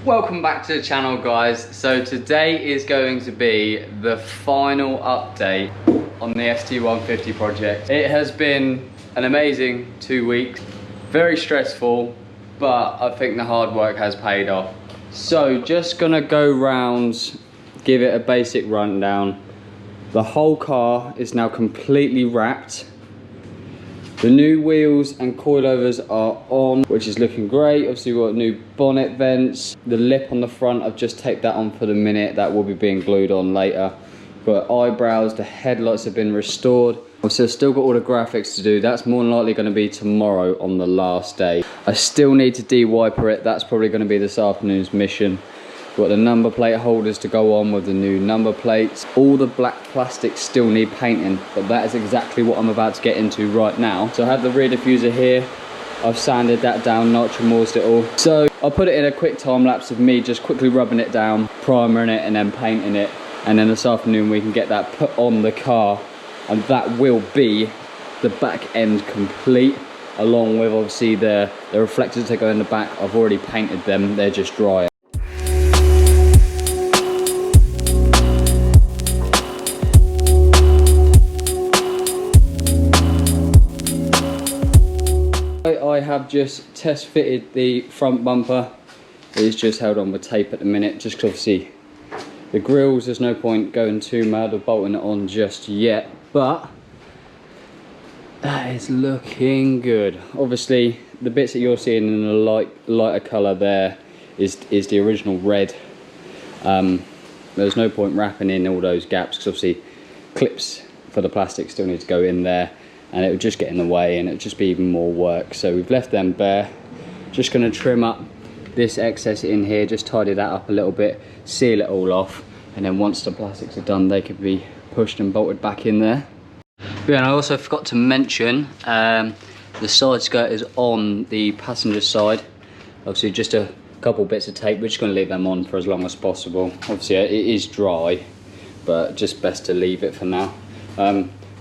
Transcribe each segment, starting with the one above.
Welcome back to the channel, guys. So today is going to be the final update on the ST150 project. It has been an amazing 2 weeks, very stressful, but I think the hard work has paid off. So just gonna go round, give it a basic rundown. The whole car is now completely wrapped. The new wheels and coilovers are on, which is looking great. Obviously we've got new bonnet vents. The lip on the front, I've just taped that on for the minute. That will be being glued on later. Got eyebrows, the headlights have been restored. Obviously I've still got all the graphics to do. That's more than likely going to be tomorrow on the last day. I still need to de-wiper it. That's probably going to be this afternoon's mission. Got the number plate holders to go on with the new number plates. All the black plastics still need painting, but that is exactly what I'm about to get into right now. So I have the rear diffuser here. I've sanded that down, nitro-morsed it all. So I'll put it in a quick time lapse of me just quickly rubbing it down, primering it and then painting it. And then this afternoon we can get that put on the car, and that will be the back end complete, along with obviously the reflectors that go in the back. I've already painted them, they're just dry. I have just test fitted the front bumper. It is just held on with tape at the minute, just because obviously the grills, there's no point going too mad or bolting it on just yet, but that is looking good. Obviously the bits that you're seeing in the lighter colour there is the original red. There's no point wrapping in all those gaps, because obviously clips for the plastic still need to go in there, and it would just get in the way and it would just be even more work. So we've left them bare. Just going to trim up this excess in here, just tidy that up a little bit, seal it all off, and then once the plastics are done they could be pushed and bolted back in there. Yeah, and I also forgot to mention the side skirt is on the passenger side. Obviously just a couple bits of tape, we're just going to leave them on for as long as possible. Obviously it is dry, but just best to leave it for now.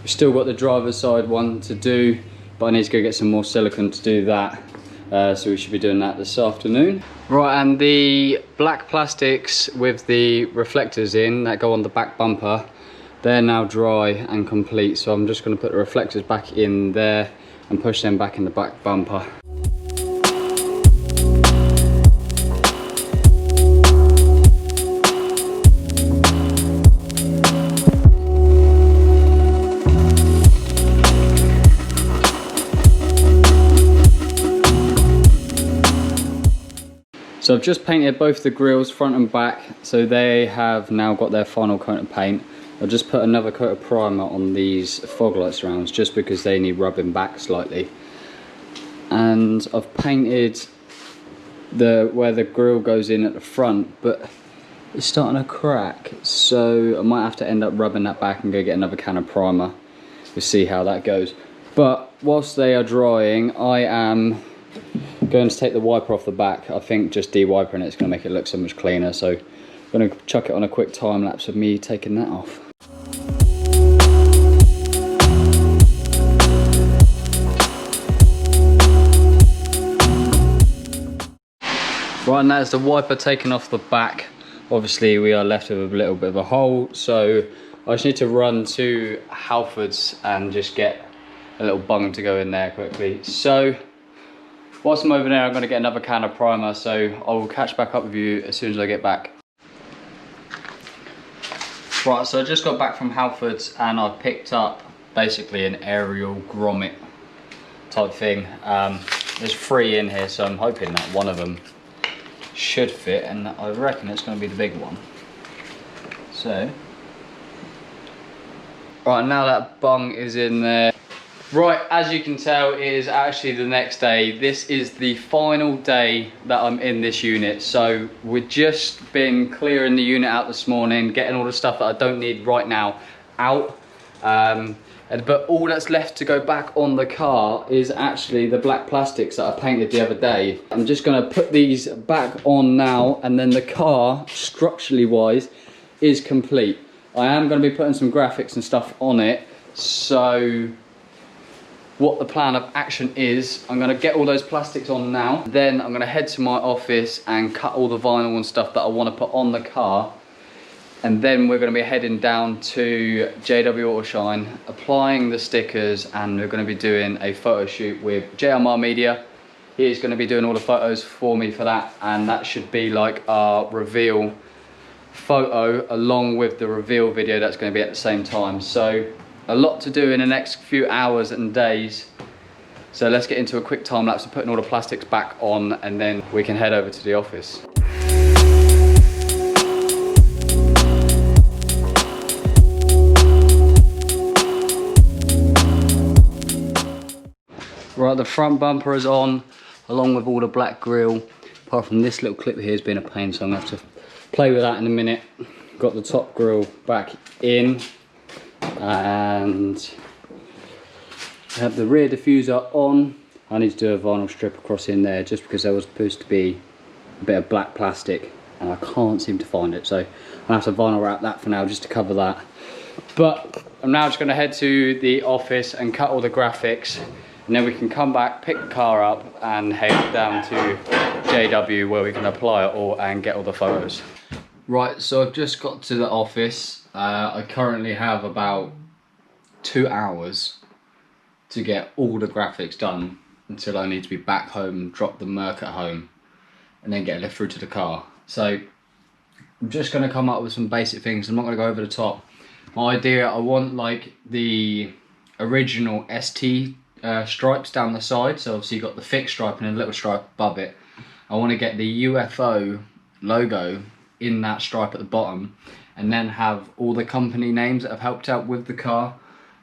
We've still got the driver's side one to do, but I need to go get some more silicone to do that. So we should be doing that this afternoon. Right, and the black plastics with the reflectors in that go on the back bumper, they're now dry and complete. So I'm just going to put the reflectors back in there and push them back in the back bumper. So I've just painted both the grills front and back, so they have now got their final coat of paint. I'll just put another coat of primer on these fog light surrounds just because they need rubbing back slightly. And I've painted where the grill goes in at the front, but it's starting to crack, so I might have to end up rubbing that back and go get another can of primer. We'll see how that goes. But whilst they are drying, I am going to take the wiper off the back. I think just de-wipering it's going to make it look so much cleaner, so I'm going to chuck it on a quick time lapse of me taking that off. Right, and that's the wiper taken off the back. Obviously we are left with a little bit of a hole, so I just need to run to Halfords and just get a little bung to go in there quickly. So whilst I'm over there, I'm going to get another can of primer, so I will catch back up with you as soon as I get back. Right, so I just got back from Halfords and I picked up basically an aerial grommet type thing. There's 3 in here, so I'm hoping that one of them should fit, and I reckon it's going to be the big one. So, right, now that bung is in there. Right, as you can tell, it is actually the next day. This is the final day that I'm in this unit. So we've just been clearing the unit out this morning, getting all the stuff that I don't need right now out. But all that's left to go back on the car is actually the black plastics that I painted the other day. I'm just gonna put these back on now, and then the car, structurally wise, is complete. I am gonna be putting some graphics and stuff on it, so what the plan of action is. I'm gonna get all those plastics on now. Then I'm gonna head to my office and cut all the vinyl and stuff that I wanna put on the car. And then we're gonna be heading down to JW Auto Shine, applying the stickers, and we're gonna be doing a photo shoot with JMR Media. He's gonna be doing all the photos for me for that, and that should be like our reveal photo along with the reveal video that's going to be at the same time. So a lot to do in the next few hours and days. So let's get into a quick time lapse of putting all the plastics back on, and then we can head over to the office. Right, the front bumper is on along with all the black grille, apart from this little clip here has been a pain, so I'm going to have to play with that in a minute. Got the top grille back in, and I have the rear diffuser on. I need to do a vinyl strip across in there just because there was supposed to be a bit of black plastic and I can't seem to find it, so I'll have to vinyl wrap that for now just to cover that. But I'm now just going to head to the office and cut all the graphics, and then we can come back, pick the car up and head down to JW where we can apply it all and get all the photos. Right, so I've just got to the office. I currently have about 2 hours to get all the graphics done until I need to be back home, drop the Merc at home, and then get a lift through to the car. So I'm just going to come up with some basic things. I'm not going to go over the top. My idea, I want like the original ST stripes down the side. So obviously you've got the thick stripe and a little stripe above it. I want to get the UFO logo in that stripe at the bottom, and then have all the company names that have helped out with the car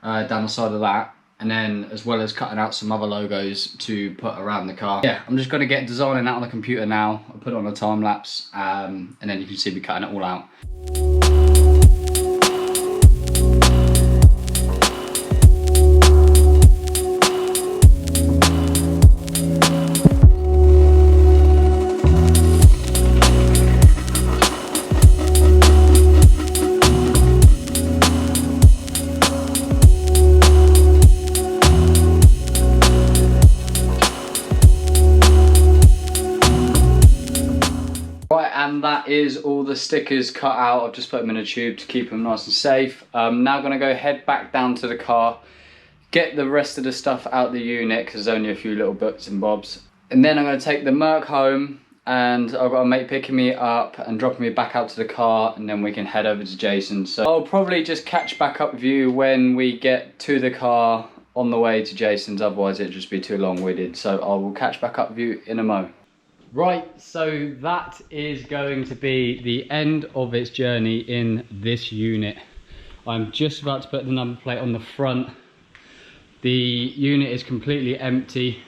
down the side of that, and then as well as cutting out some other logos to put around the car. Yeah, I'm just going to get designing that on the computer now. I'll put it on a time lapse, and then you can see me cutting it all out. Right, and that is all the stickers cut out. I've just put them in a tube to keep them nice and safe. I'm now going to go head back down to the car, get the rest of the stuff out the unit because there's only a few little bits and bobs. And then I'm going to take the Merc home, and I've got a mate picking me up and dropping me back out to the car, and then we can head over to Jason. So I'll probably just catch back up with you when we get to the car on the way to Jason's, otherwise it'd just be too long-winded. So I will catch back up with you in a mo. Right, so that is going to be the end of its journey in this unit. I'm just about to put the number plate on the front. The unit is completely empty.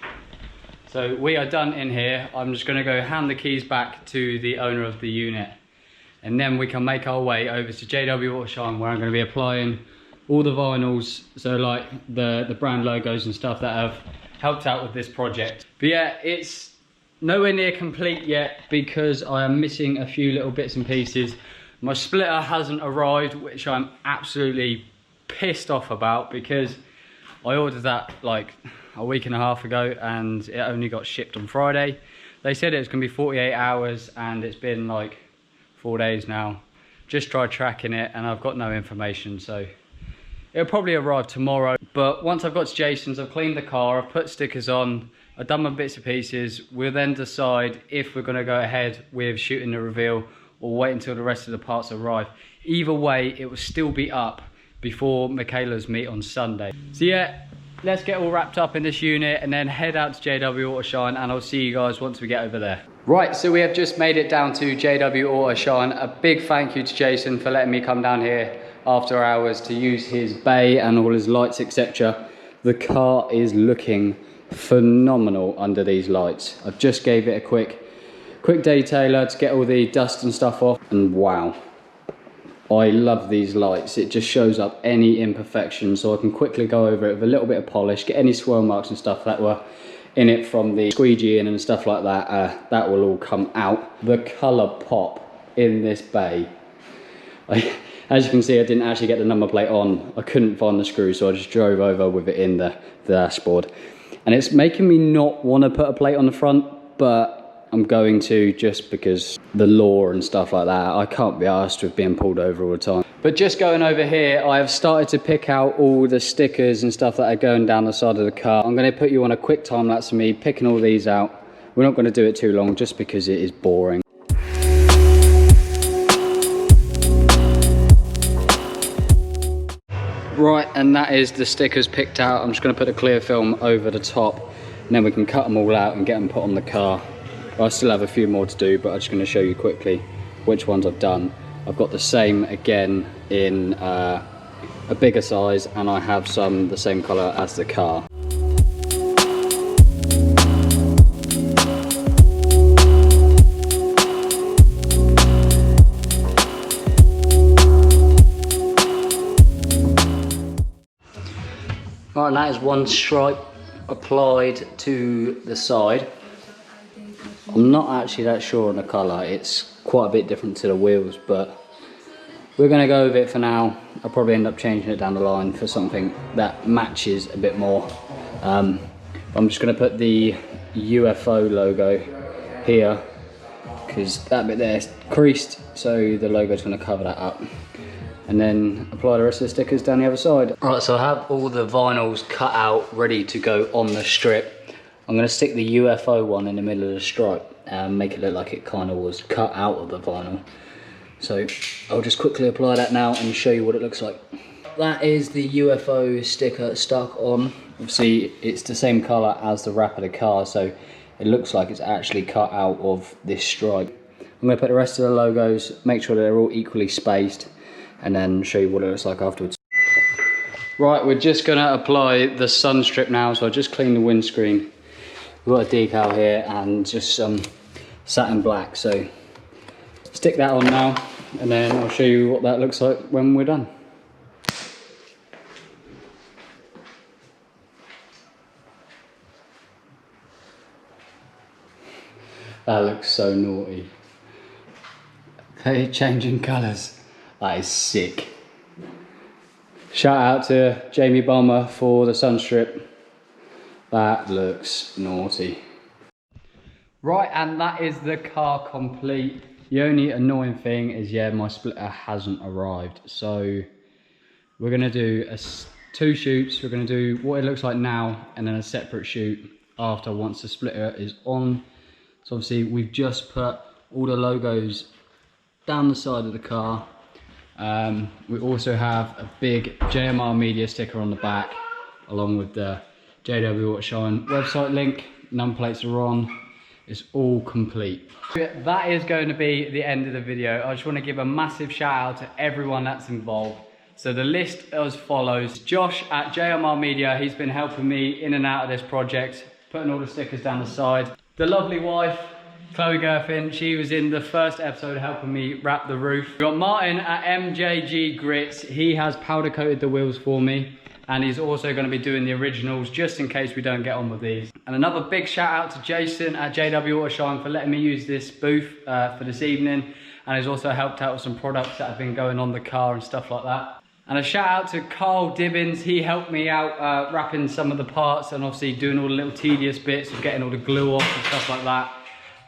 So we are done in here. I'm just going to go hand the keys back to the owner of the unit, and then we can make our way over to JW Auto Shine, where I'm going to be applying all the vinyls, so like the brand logos and stuff that have helped out with this project. But yeah, it's nowhere near complete yet because I am missing a few little bits and pieces. My splitter hasn't arrived, which I'm absolutely pissed off about because I ordered that like a week and a half ago and it only got shipped on Friday. They said it was going to be 48 hours and it's been like 4 days now. Just tried tracking it and I've got no information, so it'll probably arrive tomorrow. But once I've got to Jason's, I've cleaned the car, I've put stickers on, I've done my bits and pieces. We'll then decide if we're going to go ahead with shooting the reveal or wait until the rest of the parts arrive. Either way, it will still be up before Michaela's meet on Sunday. So yeah, let's get all wrapped up in this unit and then head out to JW Auto Shine, and I'll see you guys once we get over there. Right, so we have just made it down to JW Auto Shine. A big thank you to Jason for letting me come down here after hours to use his bay and all his lights, etc. The car is looking phenomenal under these lights. I've just gave it a quick detailer to get all the dust and stuff off, and wow, I love these lights. It just shows up any imperfections, so I can quickly go over it with a little bit of polish, get any swirl marks and stuff that were in it from the squeegeeing and stuff like that. That will all come out. The colour pop in this bay, As you can see, I didn't actually get the number plate on. I couldn't find the screw, so I just drove over with it in the dashboard. And it's making me not want to put a plate on the front, but I'm going to, just because the law and stuff like that. I can't be arsed with being pulled over all the time. But just going over here, I have started to pick out all the stickers and stuff that are going down the side of the car. I'm going to put you on a quick time lapse of me picking all these out. We're not going to do it too long, just because it is boring. Right, and that is the stickers picked out. I'm just going to put a clear film over the top, and then we can cut them all out and get them put on the car. I still have a few more to do, but I'm just going to show you quickly which ones I've done. I've got the same again in a bigger size, and I have some the same colour as the car. Right, and that is one stripe applied to the side. I'm not actually that sure on the colour, it's quite a bit different to the wheels, but we're going to go with it for now. I'll probably end up changing it down the line for something that matches a bit more. I'm just going to put the UFO logo here, because that bit there is creased, so the logo's going to cover that up. And then apply the rest of the stickers down the other side. Right, so I have all the vinyls cut out, ready to go on the strip. I'm going to stick the UFO one in the middle of the stripe and make it look like it kind of was cut out of the vinyl. So I'll just quickly apply that now and show you what it looks like. That is the UFO sticker stuck on. Obviously it's the same colour as the wrap of the car, so it looks like it's actually cut out of this stripe. I'm going to put the rest of the logos, make sure that they're all equally spaced, and then show you what it looks like afterwards. Right, we're just going to apply the sun strip now, so I just cleaned the windscreen. We've got a decal here and just some satin black, so stick that on now, and then I'll show you what that looks like when we're done. That looks so naughty. They're changing colours. That is sick. Shout out to Jamie Bomber for the sun strip. That looks naughty. Right, and that is the car complete. The only annoying thing is, yeah, my splitter hasn't arrived. So we're gonna do two shoots. We're gonna do what it looks like now, and then a separate shoot after, once the splitter is on. So obviously we've just put all the logos down the side of the car. We also have a big JMR Media sticker on the back, along with the JW Auto Shine website link. Number plates are on. It's all complete. That is going to be the end of the video. I just want to give a massive shout out to everyone that's involved. So the list as follows: Josh at JMR Media, he's been helping me in and out of this project, putting all the stickers down the side. The lovely wife, Chloe Gerfin, she was in the first episode helping me wrap the roof. We've got Martin at MJG Grits. He has powder coated the wheels for me, and he's also going to be doing the originals just in case we don't get on with these. And another big shout out to Jason at JW Auto Shine for letting me use this booth for this evening, and he's also helped out with some products that have been going on the car and stuff like that. And a shout out to Carl Dibbins. He helped me out wrapping some of the parts, and obviously doing all the little tedious bits of getting all the glue off and stuff like that.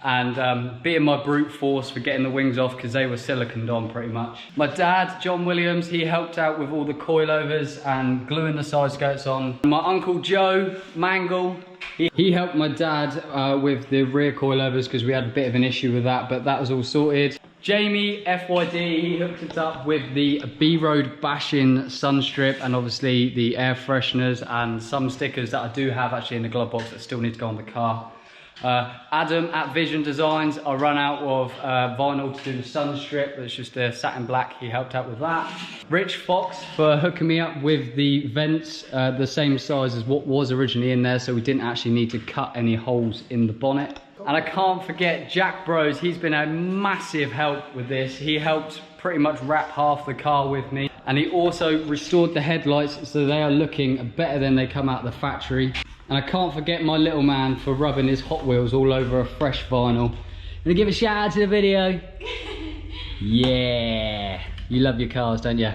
And being my brute force for getting the wings off, because they were siliconed on pretty much. My dad, John Williams, he helped out with all the coilovers and gluing the side skirts on. My uncle Joe Mangle, he helped my dad with the rear coilovers, because we had a bit of an issue with that, but that was all sorted. Jamie FYD, he hooked it up with the B-Road Bashing sun strip, and obviously the air fresheners and some stickers that I do have actually in the glove box that still need to go on the car. Adam at Vision Designs, I run out of vinyl to do the sun strip. It's just a satin black, he helped out with that. Rich Fox for hooking me up with the vents, the same size as what was originally in there, so we didn't actually need to cut any holes in the bonnet. And I can't forget Jack Bros, he's been a massive help with this. He helped pretty much wrap half the car with me, and he also restored the headlights so they are looking better than they come out of the factory. And I can't forget my little man for rubbing his Hot Wheels all over a fresh vinyl. Gonna give a shout out to the video. Yeah. You love your cars, don't you?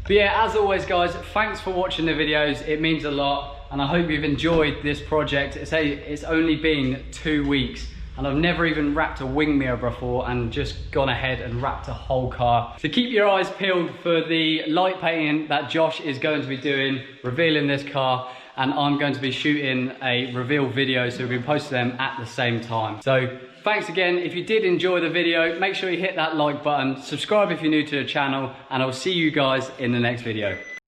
But yeah, as always guys, thanks for watching the videos. It means a lot, and I hope you've enjoyed this project. It's only been 2 weeks, and I've never even wrapped a wing mirror before and just gone ahead and wrapped a whole car. So keep your eyes peeled for the light painting that Josh is going to be doing, revealing this car, and I'm going to be shooting a reveal video, so we'll be posting them at the same time. So thanks again. If you did enjoy the video, make sure you hit that like button, subscribe if you're new to the channel, and I'll see you guys in the next video.